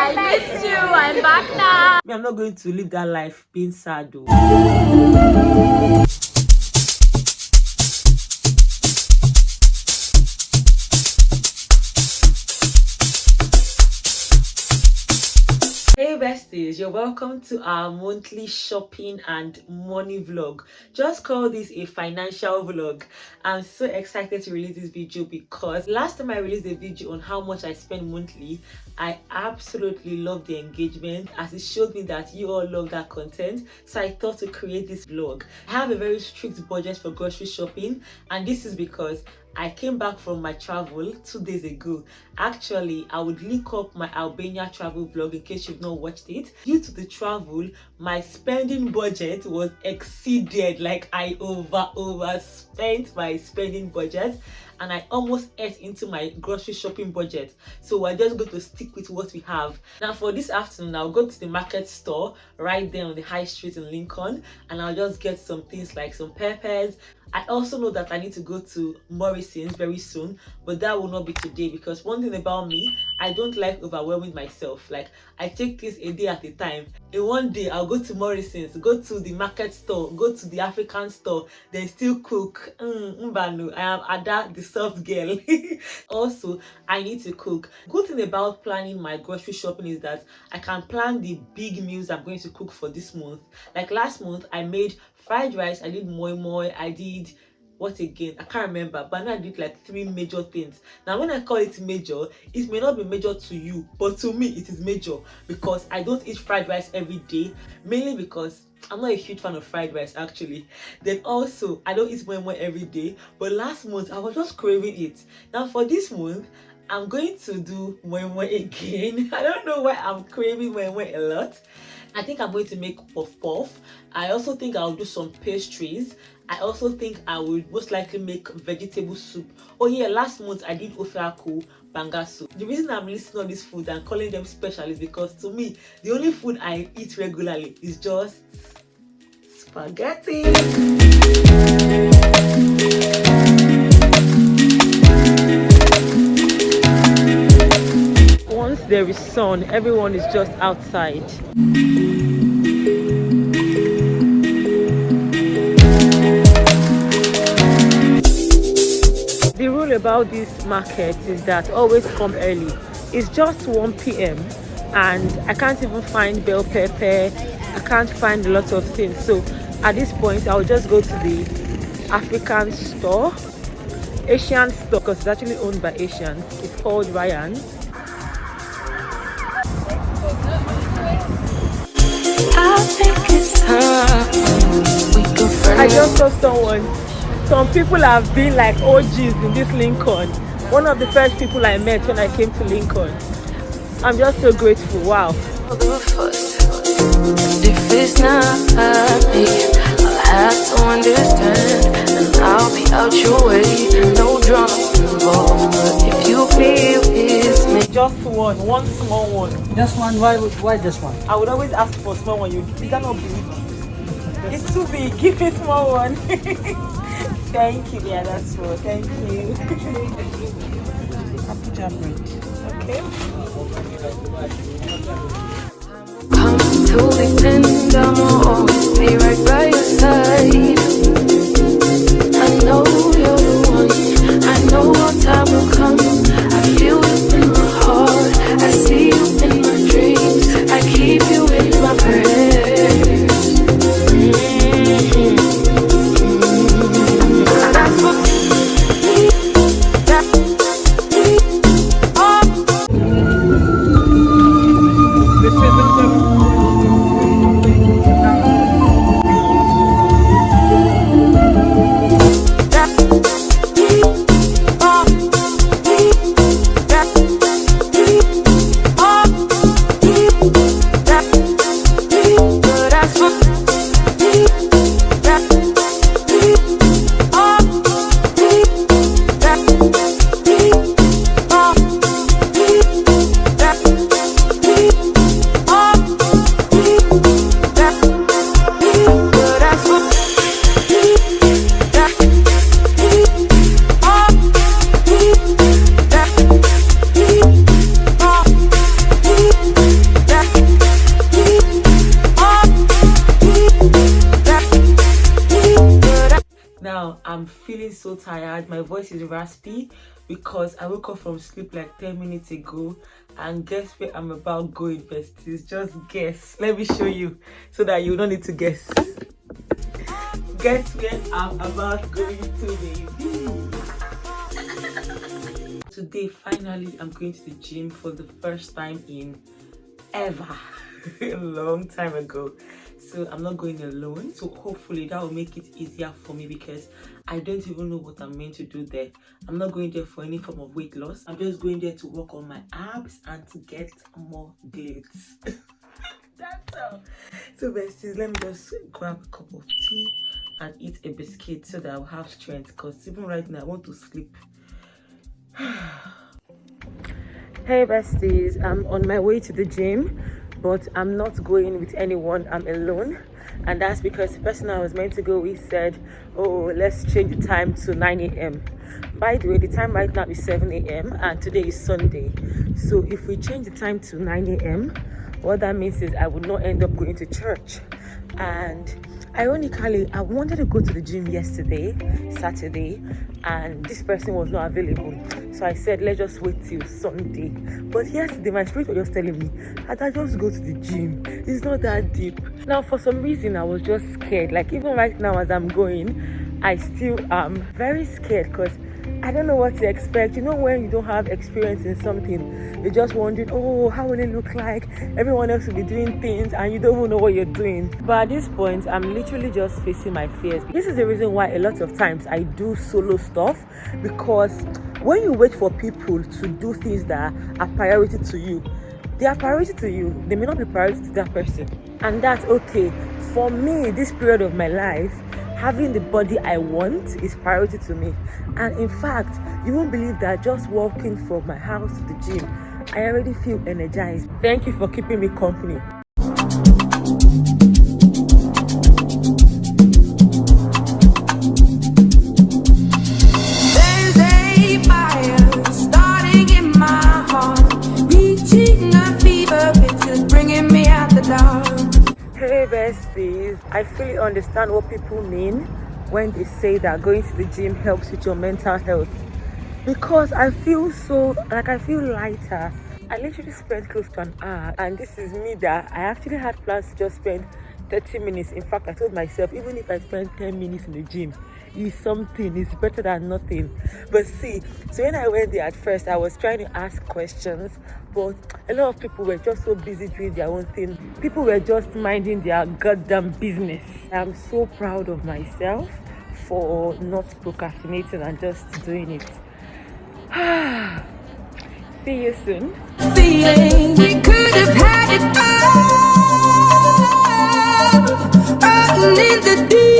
I missed you. I'm back now. I'm not going to live that life being sad though. Hey besties, you're welcome to our monthly shopping and money vlog. Just call this a financial vlog. I'm so excited to release this video because last time I released a video on how much I spend monthly, I absolutely loved the engagement as it showed me that you all love that content. So I thought to create this vlog. I have a very strict budget for grocery shopping, and this is because I came back from my travel 2 days ago. Actually, I would link up my Albania travel vlog in case you've not watched it. Due to the travel, my spending budget was exceeded. Like I overspent my spending budget, and I almost ate into my grocery shopping budget. So we're just going to stick with what we have. Now for this afternoon, I'll go to the market store right there on the high street in Lincoln, and I'll just get some things like some peppers. I also know that I need to go to Morrison's very soon, but that will not be today because one thing about me, I don't like overwhelming myself. Like I take things a day at a time. In one day, I'll go to Morrison's, go to the market store, go to the African store, then still cook. Mbanu, I am Ada, the soft girl. Also, I need to cook. Good thing about planning my grocery shopping is that I can plan the big meals I'm going to cook for this month. Like last month, I made fried rice, I did moi moi, I did what again? I can't remember, but now I did like 3 major things. Now when I call it major, it may not be major to you, but to me it is major because I don't eat fried rice every day, mainly because I'm not a huge fan of fried rice actually. Then also I don't eat moi moi every day, but last month I was just craving it. Now for this month, I'm going to do moi moi again. I don't know why I'm craving moi moi a lot. I think I'm going to make puff puff. I also think I'll do some pastries. I also think I will most likely make vegetable soup. Oh yeah, last month I did ofe akwu banga soup. The reason I'm listing all this food and calling them special is because to me, the only food I eat regularly is just spaghetti. Once there is sun, everyone is just outside. The rule about this market is that always come early. It's just 1 p.m. and I can't even find bell pepper. I can't find a lot of things. So at this point, I'll just go to the African store, Asian store, because it's actually owned by Asians. It's called Ryan. I just saw some people have been like OGs in this Lincoln. One of the first people I met when I came to Lincoln. I'm just so grateful. Wow. If it's not me, I'll have to understand, and I'll be out your way. No drama involved, but if you feel it's me. Just one small one. Just one. Why just one? I would always ask for a small one. Is that not big? It's too big. Give me a small one. Thank you. Yeah, that's all. Thank you. Abuja bread. Okay. Come to the end, I'll always be right by your side. I know you're the one. I know our time will come. I feel it in my heart. I see you in my dreams. I keep you in my prayers. That's what so tired. My voice is raspy because I woke up from sleep like 10 minutes ago. And guess where I'm about going, besties? Just guess. Let me show you so that you don't need to guess. Guess where I'm about going to, baby. Today, finally, I'm going to the gym for the first time in ever. A long time ago. So I'm not going alone, so hopefully that will make it easier for me because I don't even know what I'm meant to do there. I'm not going there for any form of weight loss. I'm just going there to work on my abs and to get more glutes. That's all. So besties, let me just grab a cup of tea and eat a biscuit so that I'll have strength, because even right now I want to sleep. Hey besties, I'm on my way to the gym, but I'm not going with anyone. I'm alone, and that's because the person I was meant to go with said, oh, let's change the time to 9 a.m. By the way, the time right now is 7 a.m. and today is Sunday. So if we change the time to 9 a.m., what that means is I would not end up going to church. And ironically, I wanted to go to the gym yesterday, Saturday, and this person was not available. So I said, let's just wait till Sunday. But yesterday, my spirit was just telling me, Ada, just go to the gym. It's not that deep. Now, for some reason, I was just scared. Like, even right now as I'm going, I still am very scared because I don't know what to expect. You know, when you don't have experience in something, you're just wondering, oh, how will it look like? Everyone else will be doing things and you don't even know what you're doing. But at this point, I'm literally just facing my fears. This is the reason why a lot of times I do solo stuff, because when you wait for people to do things that are priority to you, they are priority to you. They may not be priority to that person. And that's okay. For me, this period of my life, having the body I want is priority to me. And in fact, you won't believe that just walking from my house to the gym, I already feel energized. Thank you for keeping me company. There's a fire starting in my heart, reaching a fever pitch, just bringing me out the dark. Hey besties, I fully understand what people mean when they say that going to the gym helps with your mental health, because I feel so, like, I feel lighter. I literally spent close to an hour, and this is me that I actually had plans to just spend 30 minutes. In fact, I told myself, even if I spend 10 minutes in the gym, it's something, it's better than nothing. But see, so when I went there at first, I was trying to ask questions, but a lot of people were just so busy doing their own thing. People were just minding their goddamn business. I'm so proud of myself for not procrastinating and just doing it. See you soon. Feeling we could have had it all in the deep.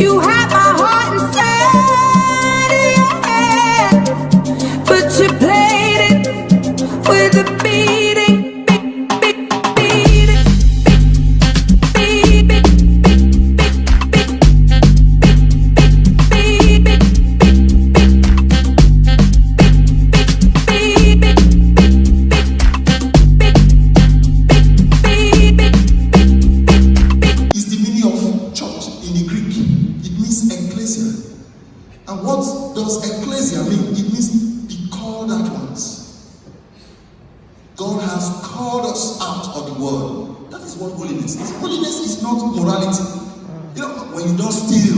You had my heart inside, yeah. But you played it with a beating, beating, And what does ecclesia mean? It means be called out once. God has called us out of the world. That is what holiness is. Holiness is not morality. You know, when you don't steal,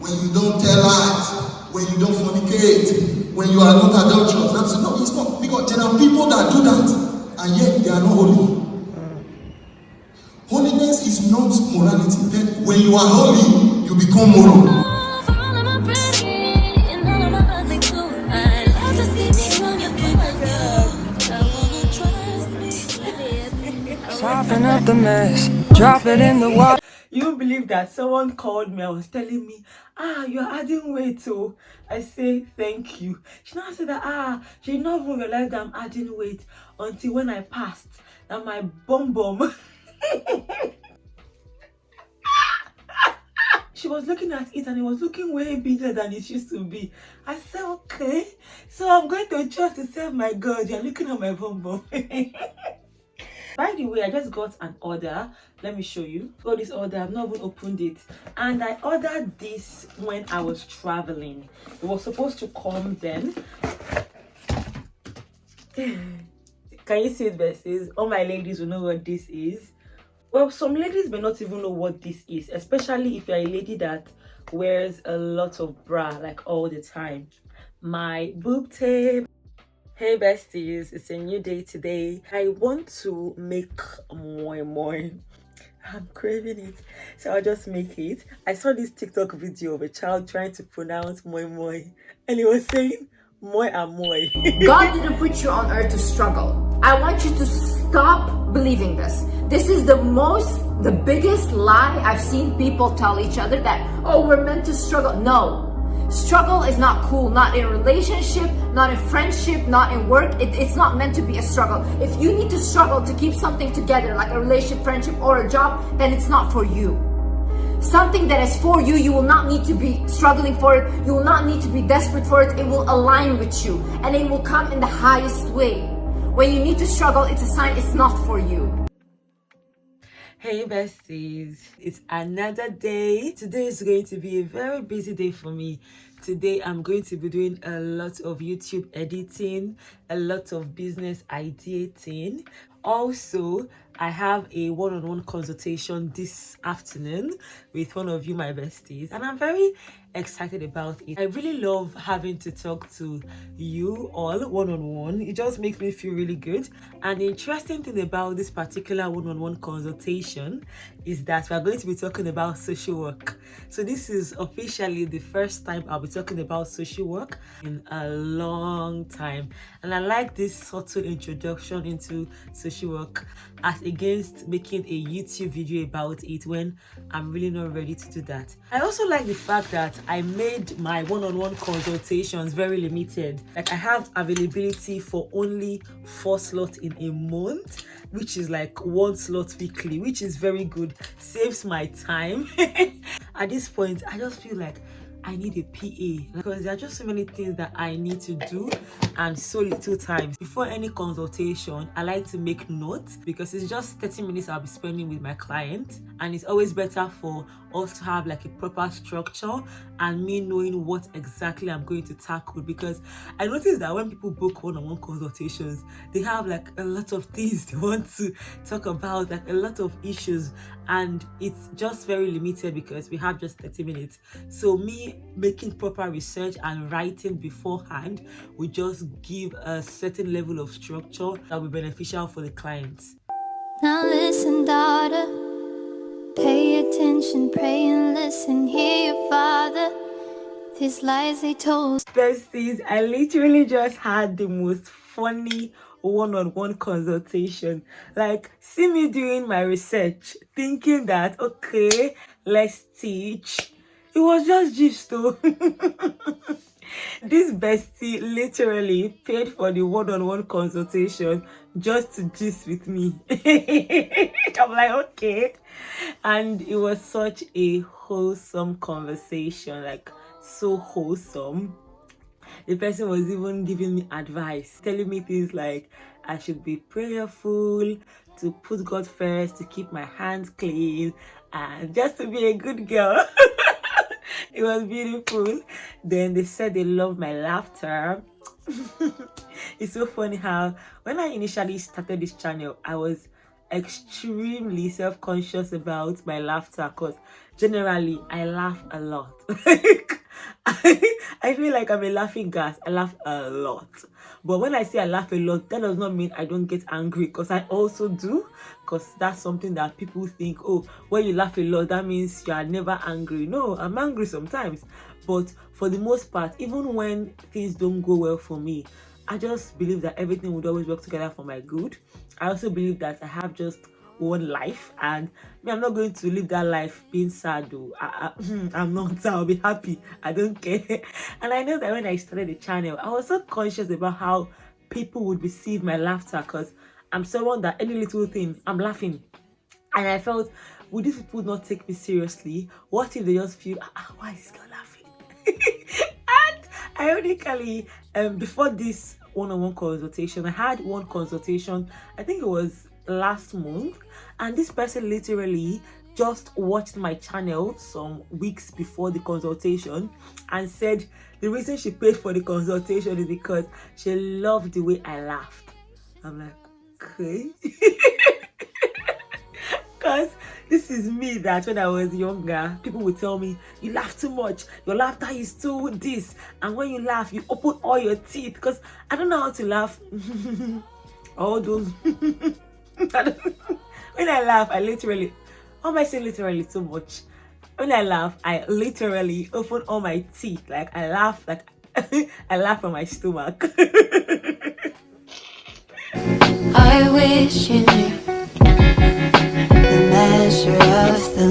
when you don't tell lies, when you don't fornicate, when you are not adulterous, that's no, it's not. Because there are people that do that, and yet they are not holy. Holiness is not morality. Then when you are holy, you become moral. Soften up the mess, drop it in the water. You believe that someone called me, I was telling me, you're adding weight, so I say thank you. She now said that she did not even realize that I'm adding weight until when I passed, that my bum she was looking at it and it was looking way bigger than it used to be. I said, okay, so I'm going to church to serve my God. You're looking at my bum. By the way, I just got an order. Let me show you. Got this order. I've not even opened it. And I ordered this when I was traveling. It was supposed to come then. Can you see it, besties? All my ladies will know what this is. Well, some ladies may not even know what this is, especially if you're a lady that wears a lot of bra like all the time. My boob tape. Hey besties, it's a new day today. I want to make more. I'm craving it, so I'll just make it. I saw this TikTok video of a child trying to pronounce moi, and he was saying moi and moi. God didn't put you on earth to struggle. I want you to stop believing this. This is the biggest lie I've seen people tell each other, that, oh, we're meant to struggle. No. Struggle is not cool, not in relationship, not in friendship, not in work. It's not meant to be a struggle. If you need to struggle to keep something together, like a relationship, friendship, or a job, then it's not for you. Something that is for you, you will not need to be struggling for it. You will not need to be desperate for it. It will align with you, and it will come in the highest way. When you need to struggle, it's a sign it's not for you. Hey besties, it's another day. Today is going to be a very busy day for me. Today I'm going to be doing a lot of YouTube editing, a lot of business ideating. Also, I have a one-on-one consultation this afternoon with one of you, my besties, and I'm very excited about it. I really love having to talk to you all one-on-one. It just makes me feel really good. And the interesting thing about this particular one-on-one consultation is that we're going to be talking about social work. So this is officially the first time I'll be talking about social work in a long time, and I like this subtle introduction into social work as against making a YouTube video about it when I'm really not ready to do that. I also like the fact that I made my one-on-one consultations very limited. Like, I have availability for only 4 slots in a month, which is like 1 slot weekly, which is very good. Saves my time. At this point, I just feel like I need a PA, because there are just so many things that I need to do and so little time. Before any consultation, I like to make notes, because it's just 30 minutes I'll be spending with my client, and it's always better for us to have like a proper structure and me knowing what exactly I'm going to tackle. Because I noticed that when people book one-on-one consultations, they have like a lot of things they want to talk about, like a lot of issues, and it's just very limited because we have just 30 minutes. So me making proper research and writing beforehand will just give a certain level of structure that will be beneficial for the clients. Now listen, daughter, pay attention, pray and listen, hear your father, these lies they told. Besties, I literally just had the most funny one-on-one consultation. Like, see me doing my research, thinking that, okay, let's teach. It was just gist though. This bestie literally paid for the one-on-one consultation just to gist with me. I'm like, okay. And it was such a wholesome conversation, like so wholesome. The person was even giving me advice, telling me things like I should be prayerful, to put God first, to keep my hands clean, and just to be a good girl. It was beautiful. Then they said they love my laughter. It's so funny how when I initially started this channel, I was extremely self-conscious about my laughter, because generally I laugh a lot. I feel like I'm a laughing gas. I laugh a lot. But when I say I laugh a lot, that does not mean I don't get angry, because I also do. Because that's something that people think, oh, when you laugh a lot, that means you are never angry. No, I'm angry sometimes. But for the most part, even when things don't go well for me, I just believe that everything would always work together for my good. I also believe that I have just one life, and I'm not going to live that life being sad though. I'm not. I'll be happy. I don't care. And I know that when I started the channel, I was so conscious about how people would receive my laughter, because I'm someone that any little thing I'm laughing, and I felt, would these people not take me seriously? What if they just feel, why is this girl laughing? And ironically, before this one-on-one consultation, I had one consultation, I think it was last month, and this person literally just watched my channel some weeks before the consultation and said the reason she paid for the consultation is because she loved the way I laughed. I'm like, okay. Because this is me that when I was younger, people would tell me, you laugh too much, your laughter is too this, and when you laugh, you open all your teeth, because I don't know how to laugh. All those. When I laugh, I literally, how am I saying literally so much? When I laugh, I literally open all my teeth. Like I laugh, like I laugh from my stomach. I wish you knew the measure of the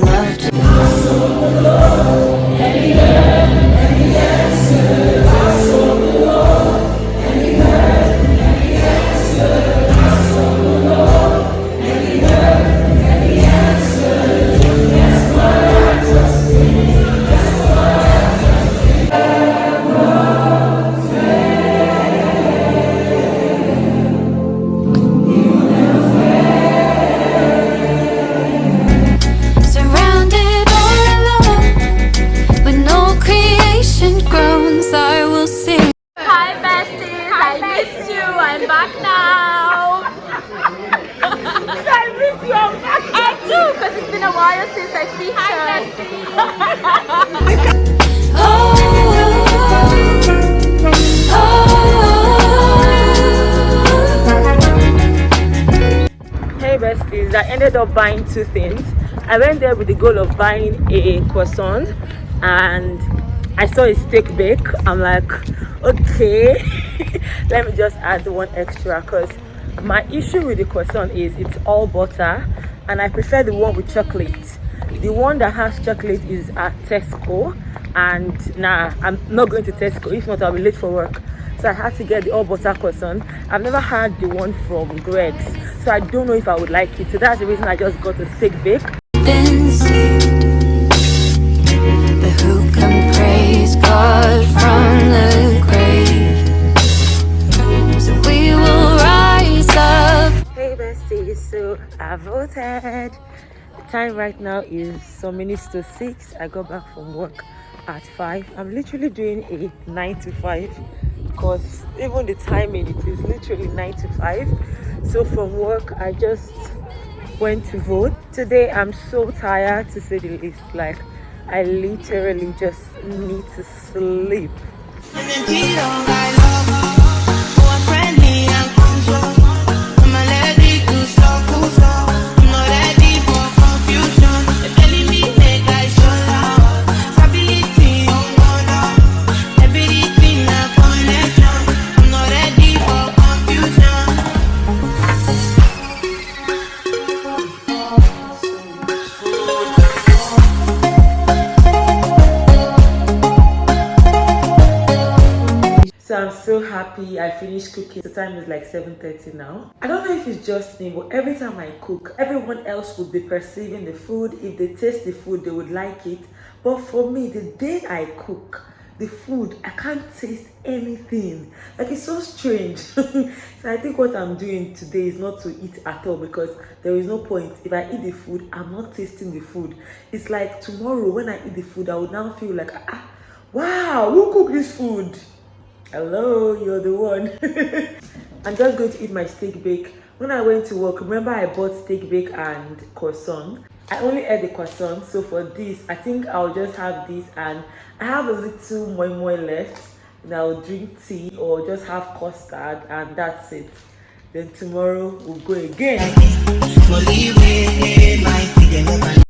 surrounded all alone with no creation groans. I will sing. Hi besties, I missed you. I'm back now. I miss you. I'm back. I do, because it's been a while since I featured. Hey besties, I ended up buying two things. I went there with the goal of buying a croissant and I saw a steak bake. I'm like, okay, let me just add one extra, because my issue with the croissant is it's all butter and I prefer the one with chocolate. The one that has chocolate is at Tesco, and nah, I'm not going to Tesco, if not I'll be late for work. So I had to get the all butter croissant. I've never had the one from Greg's, so I don't know if I would like it. So that's the reason I just got a steak bake. Been saved, but who can praise God from the grave? So we will rise up. Hey besties, so I voted. The time right now is some minutes to 6. I got back from work at 5. I'm literally doing a 9 to 5, because even the timing, it is literally 9 to 5. So from work I just went to vote. Today I'm so tired, to say the least. Like I literally just need to sleep. So I'm so happy I finished cooking. The time is like 7:30 now. I don't know if it's just me, but every time I cook, everyone else would be perceiving the food. If they taste the food, they would like it. But for me, the day I cook the food, I can't taste anything. Like, it's so strange. So I think what I'm doing today is not to eat at all, because there is no point. If I eat the food, I'm not tasting the food. It's like tomorrow when I eat the food, I would now feel like, wow, who cooked this food? Hello, you're the one. I'm just going to eat my steak bake. When I went to work, remember I bought steak bake and croissant. I only ate the croissant, so for this, I think I'll just have this, and I have a little moi left, and I'll drink tea or just have custard, and that's it. Then tomorrow we'll go again.